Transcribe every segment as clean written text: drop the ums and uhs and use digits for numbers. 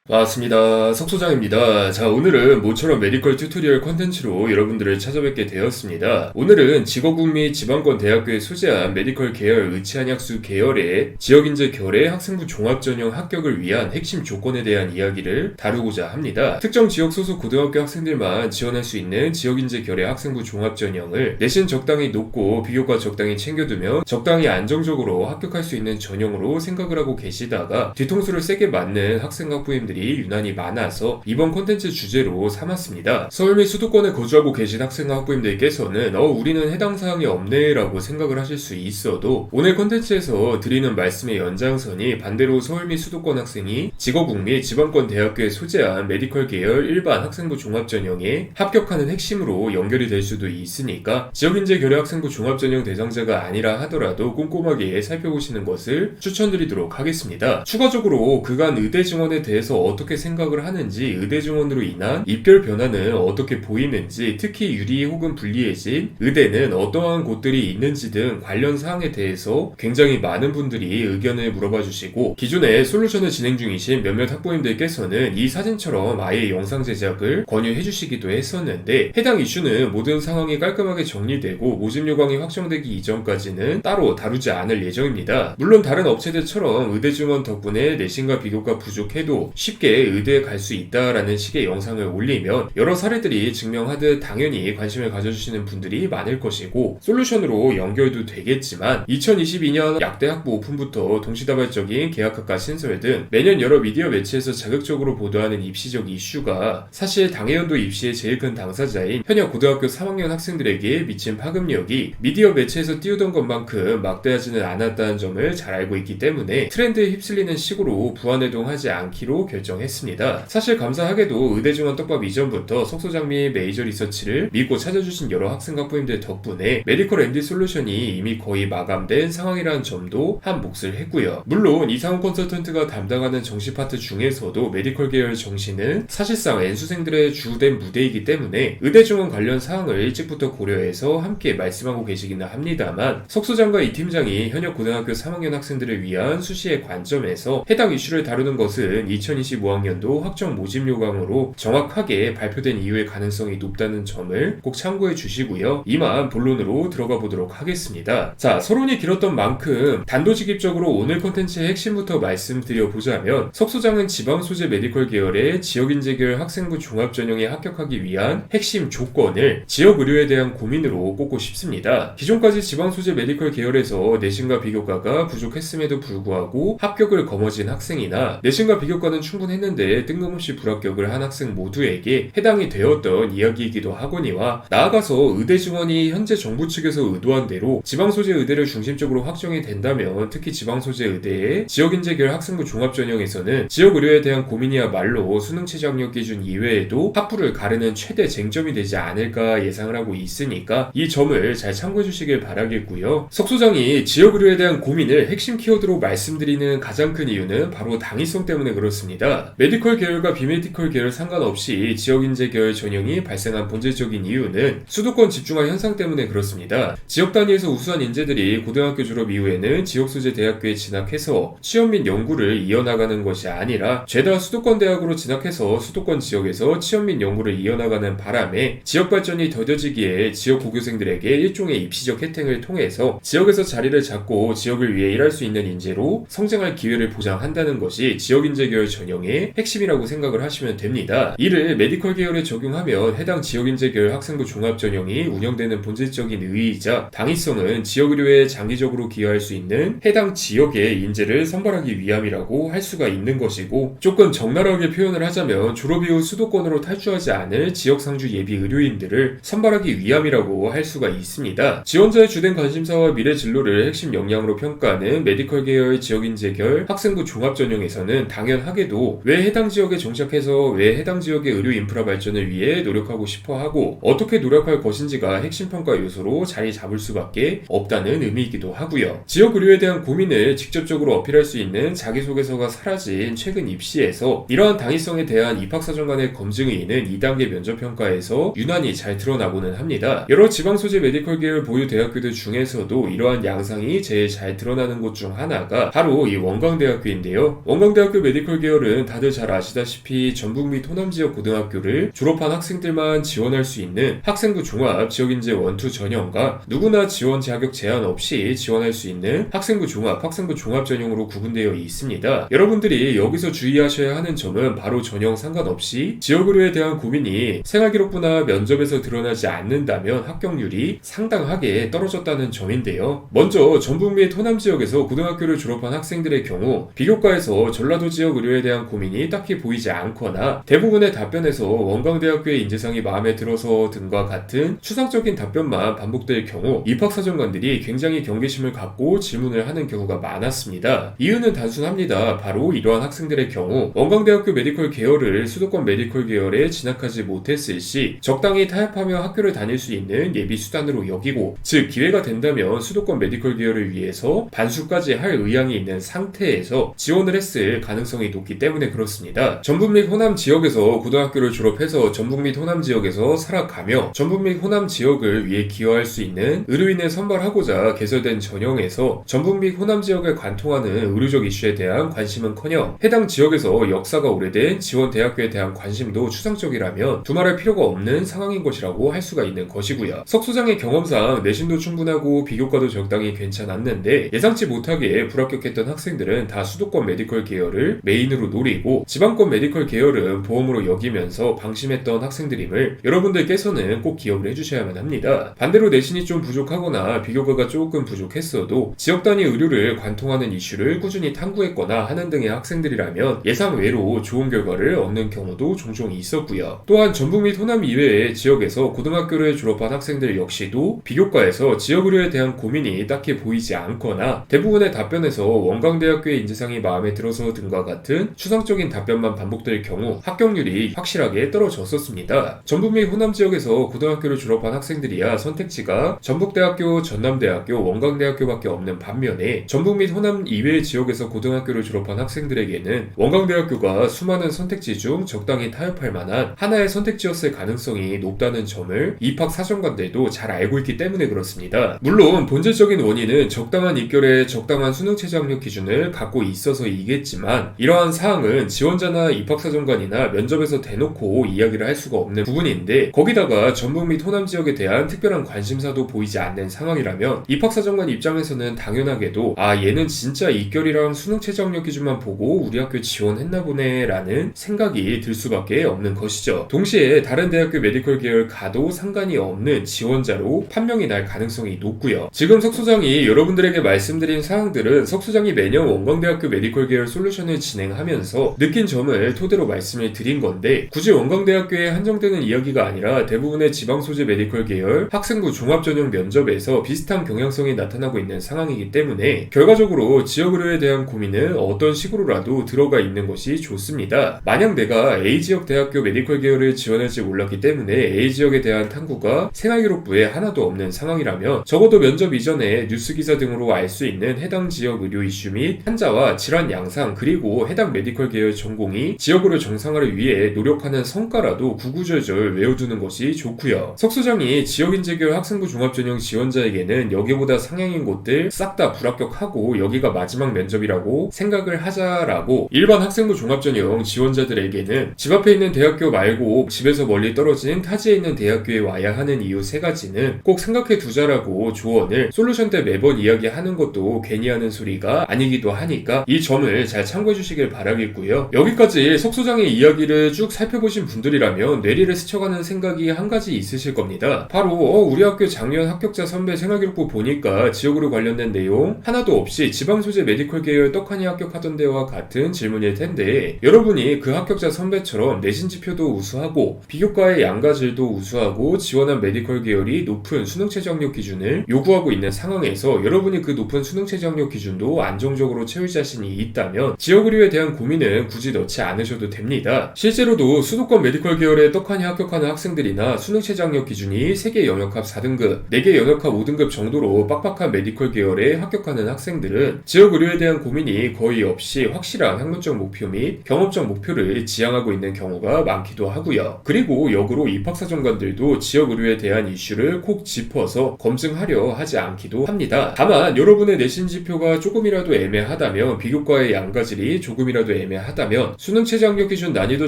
반갑습니다. 석소장입니다. 자, 오늘은 모처럼 메디컬 튜토리얼 컨텐츠로 여러분들을 찾아뵙게 되었습니다. 오늘은 지거국 및 지방권 대학교에 소재한 메디컬 계열 의치한약수 계열의 지역인재 결의 학생부 종합전형 합격을 위한 핵심 조건에 대한 이야기를 다루고자 합니다. 특정 지역 소속 고등학교 학생들만 지원할 수 있는 지역인재 결의 학생부 종합전형을 내신 적당히 높고 비교과 적당히 챙겨두며 적당히 안정적으로 합격할 수 있는 전형으로 생각을 하고 계시다가 뒤통수를 세게 맞는 학생학부님들이 유난히 많아서 이번 콘텐츠 주제로 삼았습니다. 서울 및 수도권에 거주하고 계신 학생학부님들께서는 우리는 해당 사항이 없네 라고 생각을 하실 수 있어도 오늘 콘텐츠에서 드리는 말씀의 연장선이 반대로 서울 및 수도권 학생이 지거국 및 지방권 대학교에 소재한 메디컬 계열 일반 학생부 종합전형에 합격하는 핵심으로 연결이 될 수도 있으니까 지역인재 결의 학생부 종합전형 대상자가 아니라 하더라도 꼼꼼하게 살펴보시는 것을 추천드리도록 하겠습니다. 추가적으로 그간 의대 증원에 대해서 어떻게 생각을 하는지, 의대 증원으로 인한 입결 변화는 어떻게 보이는지, 특히 유리 혹은 불리해진 의대는 어떠한 곳들이 있는지 등 관련 사항에 대해서 굉장히 많은 분들이 의견을 물어봐 주시고 기존에 솔루션을 진행 중이신 몇몇 학부모님들께서는 이 사진처럼 아예 영상 제작을 권유해 주시기도 했었는데 해당 이슈는 모든 상황이 깔끔하게 정리되고 모집 요강이 확정되기 이전까지는 따로 다루지 않을 예정입니다. 물론 다른 업체들처럼 의대 증원 덕분에 내신과 비교가 부족해도 쉽게 의대에 갈 수 있다라는 식의 영상을 올리면 여러 사례들이 증명하듯 당연히 관심을 가져주시는 분들이 많을 것이고 솔루션으로 연결도 되겠지만 2022년 약대학부 오픈부터 동시다발적인 계약학과 신설 등 매년 여러 미디어 매체에서 자극적으로 보도하는 입시적 이슈가 사실 당해연도 입시의 제일 큰 당사자인 현역 고등학교 3학년 학생들에게 미친 파급력이 미디어 매체에서 띄우던 것만큼 막대하지는 않았다는 점을 잘 알고 있기 때문에 트렌드에 휩쓸리는 식으로 부안해동하지 않기로 결정했습니다. 사실 감사하게도 의대 증원 떡밥 이전부터 석소장 및 메이저 리서치를 믿고 찾아주신 여러 학생학부님들 덕분에 메디컬 MD 솔루션이 이미 거의 마감된 상황이라는 점도 한 몫을 했고요. 물론 이상훈 컨설턴트가 담당하는 정시 파트 중에서도 메디컬 계열 정시는 사실상 N수생들의 주된 무대이기 때문에 의대 증원 관련 사항을 일찍부터 고려해서 함께 말씀하고 계시기는 합니다만 석소장과 이 팀장이 현역 고등학교 3학년 학생들을 위한 수시의 관점에서 해당 이슈를 다루는 것은 2025학년도 확정 모집 요강으로 정확하게 발표된 이유의 가능성이 높다는 점을 꼭 참고해 주시고요. 이만 본론으로 들어가 보도록 하겠습니다. 자, 서론이 길었던 만큼 단도직입적으로 오늘 콘텐츠의 핵심부터 말씀드려 보자면 석소장은 지방 소재 메디컬 계열의 지역인재 계열 학생부 종합전형에 합격하기 위한 핵심 조건을 지역 의료에 대한 고민으로 꼽고 싶습니다. 기존까지 지방 소재 메디컬 계열에서 내신과 비교과가 부족했음에도 불구하고 합격을 거머쥔 학생이나 내신과 비교과는 충분했는데 뜬금없이 불합격을 한 학생 모두에게 해당이 되었던 이야기이기도 하거니와 나아가서 의대 증원이 현재 정부 측에서 의도한 대로 지방소재 의대를 중심적으로 확정이 된다면 특히 지방소재 의대의 지역인재 계열 학생부 종합전형에서는 지역 의료에 대한 고민이야말로 수능 최저 학력 기준 이외에도 학부를 가르는 최대 쟁점이 되지 않을까 예상을 하고 있으니까 이 점을 잘 참고해 주시길 바라겠고요. 석소장이 지역 의료에 대한 고민을 핵심 키워드로 말씀드리는 가장 큰 이유는 바로 당위성 때문에 그렇습니다. 메디컬 계열과 비메디컬 계열 상관없이 지역인재 계열 전형이 발생한 본질적인 이유는 수도권 집중화 현상 때문에 그렇습니다. 지역 단위에서 우수한 인재들이 고등학교 졸업 이후에는 지역 소재 대학교에 진학해서 취업 및 연구를 이어나가는 것이 아니라 죄다 수도권 대학으로 진학해서 수도권 지역에서 취업 및 연구를 이어나가는 바람에 지역 발전이 더뎌지기에 지역 고교생들에게 일종의 입시적 혜택을 통해서 지역에서 자리를 잡고 지역을 위해 일할 수 있는 인재로 성장할 기회를 보장한다는 것이 지역인재 계열 전형의 핵심이라고 생각을 하시면 됩니다. 이를 메디컬 계열에 적용하면 해당 지역인재 계열 학생부 종합전형이 운영되는 본질적인 의의이자 당위성은 지역의료에 장기적으로 기여할 수 있는 해당 지역의 인재를 선발하기 위함이라고 할 수가 있는 것이고 조금 적나라하게 표현을 하자면 졸업 이후 수도권으로 탈주하지 않을 지역상주 예비 의료인들을 선발하기 위함이라고 할 수가 있습니다. 지원자의 주된 관심사와 미래 진로를 핵심 역량으로 평가하는 메디컬 계열 지역인재 계열 학생부 종합전형에서는 당연하게도 왜 해당 지역에 정착해서 왜 해당 지역의 의료 인프라 발전을 위해 노력하고 싶어 하고 어떻게 노력할 것인지가 핵심 평가 요소로 자리 잡을 수밖에 없다는 의미이기도 하고요. 지역 의료에 대한 고민을 직접적으로 어필할 수 있는 자기소개서가 사라진 최근 입시에서 이러한 당위성에 대한 입학사정 간의 검증 의의는 2단계 면접평가에서 유난히 잘 드러나고는 합니다. 여러 지방소재 메디컬 계열 보유 대학교들 중에서도 이러한 양상이 제일 잘 드러나는 곳 중 하나가 바로 이 원광대학교인데요. 원광대학교 메디컬 계열은 오늘은 다들 잘 아시다시피 전북 및 호남 지역 고등학교를 졸업한 학생들만 지원할 수 있는 학생부 종합 지역인재 원투 전형과 누구나 지원 자격 제한 없이 지원할 수 있는 학생부 종합 전형으로 구분되어 있습니다. 여러분들이 여기서 주의하셔야 하는 점은 바로 전형 상관없이 지역의료에 대한 고민이 생활기록부나 면접에서 드러나지 않는다면 합격률이 상당하게 떨어졌다는 점인데요. 먼저 전북 및 호남 지역에서 고등학교를 졸업한 학생들의 경우 비교과에서 전라도 지역 의료에 대한 고민이 딱히 보이지 않거나 대부분의 답변에서 원광대학교의 인재상이 마음에 들어서 등과 같은 추상적인 답변만 반복될 경우 입학사정관들이 굉장히 경계심을 갖고 질문을 하는 경우가 많았습니다. 이유는 단순합니다. 바로 이러한 학생들의 경우 원광대학교 메디컬 계열을 수도권 메디컬 계열에 진학하지 못했을 시 적당히 타협하며 학교를 다닐 수 있는 예비 수단으로 여기고, 즉 기회가 된다면 수도권 메디컬 계열을 위해서 반수까지 할 의향이 있는 상태에서 지원을 했을 가능성이 높기 때문에 그렇습니다. 전북 및 호남 지역에서 고등학교를 졸업해서 전북 및 호남 지역에서 살아가며 전북 및 호남 지역을 위해 기여할 수 있는 의료인을 선발하고자 개설된 전형에서 전북 및 호남 지역에 관통하는 의료적 이슈에 대한 관심은커녕 해당 지역에서 역사가 오래된 지원 대학교에 대한 관심도 추상적이라면 두말할 필요가 없는 상황인 것이라고 할 수가 있는 것이고요. 석 소장의 경험상 내신도 충분하고 비교과도 적당히 괜찮았는데 예상치 못하게 불합격했던 학생들은 다 수도권 메디컬 계열을 메인으로 노리고 지방권 메디컬 계열은 보험으로 여기면서 방심했던 학생들임을 여러분들께서는 꼭 기억을 해주셔야만 합니다. 반대로 내신이 좀 부족하거나 비교과가 조금 부족했어도 지역 단위 의료를 관통하는 이슈를 꾸준히 탐구했거나 하는 등의 학생들이라면 예상외로 좋은 결과를 얻는 경우도 종종 있었고요. 또한 전북 및 호남 이외의 지역에서 고등학교를 졸업한 학생들 역시도 비교과에서 지역 의료에 대한 고민이 딱히 보이지 않거나 대부분의 답변에서 원광대학교의 인재상이 마음에 들어서 등과 같은 추상적인 답변만 반복될 경우 합격률이 확실하게 떨어졌었습니다. 전북 및 호남 지역에서 고등학교를 졸업한 학생들이야 선택지가 전북대학교, 전남대학교, 원광대학교밖에 없는 반면에 전북 및 호남 이외의 지역에서 고등학교를 졸업한 학생들에게는 원광대학교가 수많은 선택지 중 적당히 타협할 만한 하나의 선택지였을 가능성이 높다는 점을 입학사정관들도 잘 알고 있기 때문에 그렇습니다. 물론 본질적인 원인은 적당한 입결에 적당한 수능 최저학력 기준을 갖고 있어서이겠지만 이러한 사항은 지원자나 입학사정관이나 면접에서 대놓고 이야기를 할 수가 없는 부분인데, 거기다가 전북 및 호남 지역에 대한 특별한 관심사도 보이지 않는 상황이라면 입학사정관 입장에서는 당연하게도 얘는 진짜 입결이랑 수능 최저학력 기준만 보고 우리 학교 지원했나 보네 라는 생각이 들 수밖에 없는 것이죠. 동시에 다른 대학교 메디컬 계열 가도 상관이 없는 지원자로 판명이 날 가능성이 높고요. 지금 석 소장이 여러분들에게 말씀드린 사항들은 석 소장이 매년 원광대학교 메디컬 계열 솔루션을 진행하면서 느낀 점을 토대로 말씀을 드린 건데, 굳이 원광대학교에 한정되는 이야기가 아니라 대부분의 지방소재 메디컬 계열 학생부 종합전형 면접에서 비슷한 경향성이 나타나고 있는 상황이기 때문에 결과적으로 지역의료에 대한 고민은 어떤 식으로라도 들어가 있는 것이 좋습니다. 만약 내가 A지역 대학교 메디컬 계열을 지원할지 몰랐기 때문에 A지역에 대한 탐구가 생활기록부에 하나도 없는 상황이라면 적어도 면접 이전에 뉴스기사 등으로 알 수 있는 해당 지역 의료 이슈 및 환자와 질환 양상, 그리고 해당 메디컬 계열 전공이 지역의료 정상화를 위해 노력하는 성과라도 구구절절 외워두는 것이 좋고요. 석 소장이 지역인재계열 학생부 종합전형 지원자에게는 여기보다 상향인 곳들 싹 다 불합격하고 여기가 마지막 면접이라고 생각을 하자라고 일반 학생부 종합전형 지원자들에게는 집 앞에 있는 대학교 말고 집에서 멀리 떨어진 타지에 있는 대학교에 와야 하는 이유 3가지는 꼭 생각해 두자라고 조언을 솔루션 때 매번 이야기하는 것도 괜히 하는 소리가 아니기도 하니까 이 점을 잘 참고해 주시길 바라겠고요. 여기까지 석 소장의 이야기를 쭉 살펴보신 분들이라면 뇌리를 스쳐가는 생각이 한 가지 있으실 겁니다. 바로 우리 학교 작년 합격자 선배 생활기록부 보니까 지역으로 관련된 내용 하나도 없이 지방소재 메디컬 계열 떡하니 합격하던 데와 같은 질문일 텐데, 여러분이 그 합격자 선배처럼 내신 지표도 우수하고 비교과의 양과 질도 우수하고 지원한 메디컬 계열이 높은 수능 최저학력 기준을 요구하고 있는 상황에서 여러분이 그 높은 수능 최저학력 기준도 안정적으로 채울 자신이 있다면 지역의료에 대한 고민은 굳이 넣지 않으셔도 됩니다. 실제로도 수도권 메디컬 계열에 떡하니 합격하는 학생들이나 수능 최저학력 기준이 3개 영역합 4등급, 4개 영역합 5등급 정도로 빡빡한 메디컬 계열에 합격하는 학생들은 지역의료에 대한 고민이 거의 없이 확실한 학문적 목표 및 경험적 목표를 지향하고 있는 경우가 많기도 하고요. 그리고 역으로 입학사정관들도 지역의료에 대한 이슈를 콕 짚어서 검증하려 하지 않기도 합니다. 다만 여러분의 내신 지표가 조금이라도 애매하다면 비교과의 양가질이 조금이라도 애매하다면 수능 최저학력 기준 난이도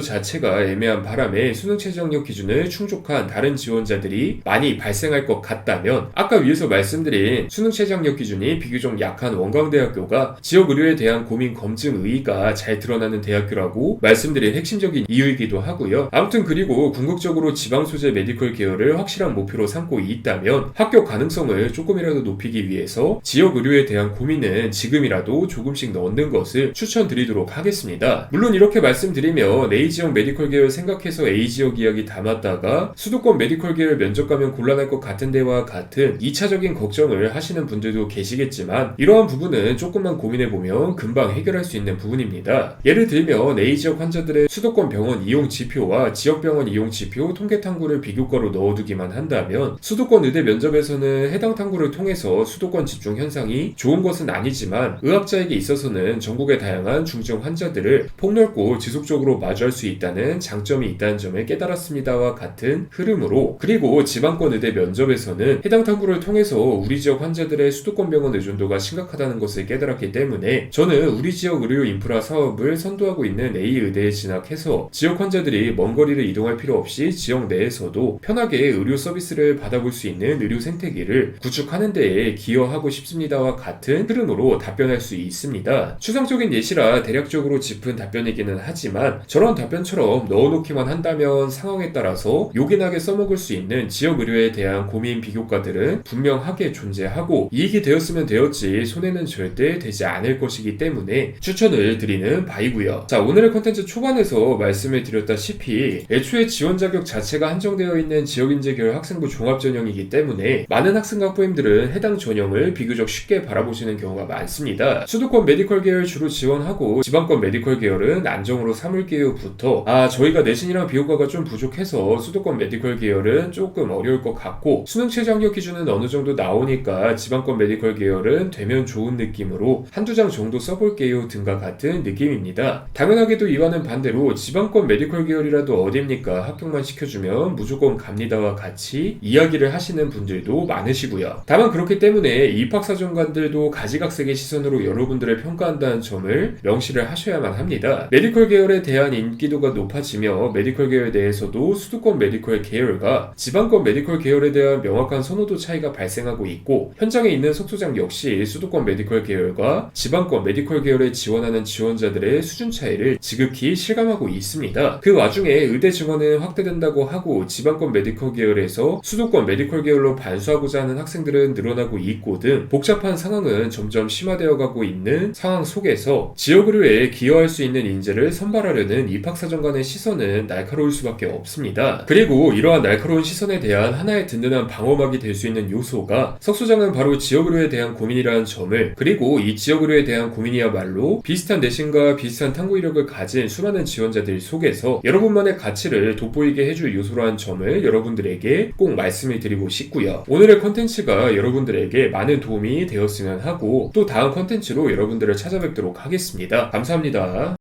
자체가 애매한 바람에 수능 최저학력 기준을 충족한 다른 지원자들이 많이 발생할 것 같다면 아까 위에서 말씀드린 수능 최저학력 기준이 비교적 약한 원광대학교가 지역 의료에 대한 고민 검증 의의가 잘 드러나는 대학교라고 말씀드린 핵심적인 이유이기도 하고요. 아무튼 그리고 궁극적으로 지방 소재 메디컬 계열을 확실한 목표로 삼고 있다면 합격 가능성을 조금이라도 높이기 위해서 지역 의료에 대한 고민은 지금이라도 조금씩 넣는 것을 추천드리도록 하겠습니다. 물론 이렇게 말씀드리면 A지역 메디컬 계열 생각해서 A지역 이야기 담았다가 수도권 메디컬 계열 면접 가면 곤란할 것 같은 데와 같은 2차적인 걱정을 하시는 분들도 계시겠지만 이러한 부분은 조금만 고민해보면 금방 해결할 수 있는 부분입니다. 예를 들면 A지역 환자들의 수도권 병원 이용 지표와 지역병원 이용 지표 통계 탐구를 비교과로 넣어두기만 한다면 수도권 의대 면접에서는 해당 탐구를 통해서 수도권 집중 현상이 좋은 것은 아니지만 의학자에게 있어서는 전국의 다양한 중증 환자들을 폭넓고 지속적으로 마주할 수 있다는 장점이 있다는 점을 깨달았습니다와 같은 흐름으로, 그리고 지방권 의대 면접에서는 해당 탐구를 통해서 우리 지역 환자들의 수도권 병원 의존도가 심각하다는 것을 깨달았기 때문에 저는 우리 지역 의료 인프라 사업을 선도하고 있는 A의대에 진학해서 지역 환자들이 먼 거리를 이동할 필요 없이 지역 내에서도 편하게 의료 서비스를 받아볼 수 있는 의료 생태계를 구축하는 데에 기여하고 싶습니다와 같은 흐름으로 답변할 수 있습니다. 추상적인 예시라 대략적으로 짚은 답변이기는 하지만 저런 답변처럼 넣어놓기만 한다면 상황에 따라서 요긴하게 써먹을 수 있는 지역 의료에 대한 고민 비교과들은 분명하게 존재하고 이익이 되었으면 되었지 손해는 절대 되지 않을 것이기 때문에 추천을 드리는 바이고요. 자, 오늘의 컨텐츠 초반에서 말씀을 드렸다시피 애초에 지원 자격 자체가 한정되어 있는 지역인재 계열 학생부 종합 전형이기 때문에 많은 학생과 학부모님들은 해당 전형을 비교적 쉽게 바라보시는 경우가 많습니다. 수도권 메디컬 계열 주로 지원하고 지방권 메디컬 계열은 안정으로 삼을게요부터 저희가 내신이랑 비교과가 좀 부족해서 수도권 메디컬 계열은 조금 어려울 것 같고 수능 최저학력 기준은 어느 정도 나오니까 지방권 메디컬 계열은 되면 좋은 느낌으로 한두 장 정도 써볼게요 등과 같은 느낌입니다. 당연하게도 이와는 반대로 지방권 메디컬 계열이라도 어딥니까 합격만 시켜주면 무조건 갑니다와 같이 이야기를 하시는 분들도 많으시고요. 다만 그렇기 때문에 입학사정관들도 가지각색의 시선으로 여러분들을 평가한다는 점을 명시를 하셔야만 합니다. 메디컬 계열에 대한 인기도가 높아지며 메디컬 계열 내에서도 수도권 메디컬 계열과 지방권 메디컬 계열에 대한 명확한 선호도 차이가 발생하고 있고 현장에 있는 석소장 역시 수도권 메디컬 계열과 지방권 메디컬 계열에 지원하는 지원자들의 수준 차이를 지극히 실감하고 있습니다. 그 와중에 의대 증원은 확대된다고 하고 지방권 메디컬 계열에서 수도권 메디컬 계열로 반수하고자 하는 학생들은 늘어나고 있고 등 복잡한 상황은 점점 심화되어 가고 있는 상황 속에서 지역 의료에 기여할 수 있는 인재를 선발하려는 입학사정관의 시선은 날카로울 수밖에 없습니다. 그리고 이러한 날카로운 시선에 대한 하나의 든든한 방어막이 될 수 있는 요소가 석소장은 바로 지역 의료에 대한 고민이라는 점을, 그리고 이 지역 의료에 대한 고민이야말로 비슷한 내신과 비슷한 탐구 이력을 가진 수많은 지원자들 속에서 여러분만의 가치를 돋보이게 해줄 요소라는 점을 여러분들에게 꼭 말씀을 드리고 싶고요. 오늘의 컨텐츠가 여러분들에게 많은 도움이 되었으면 하고 또 다음 컨텐츠로 여러분들을 찾아뵙도록 하겠습니다. 감사합니다.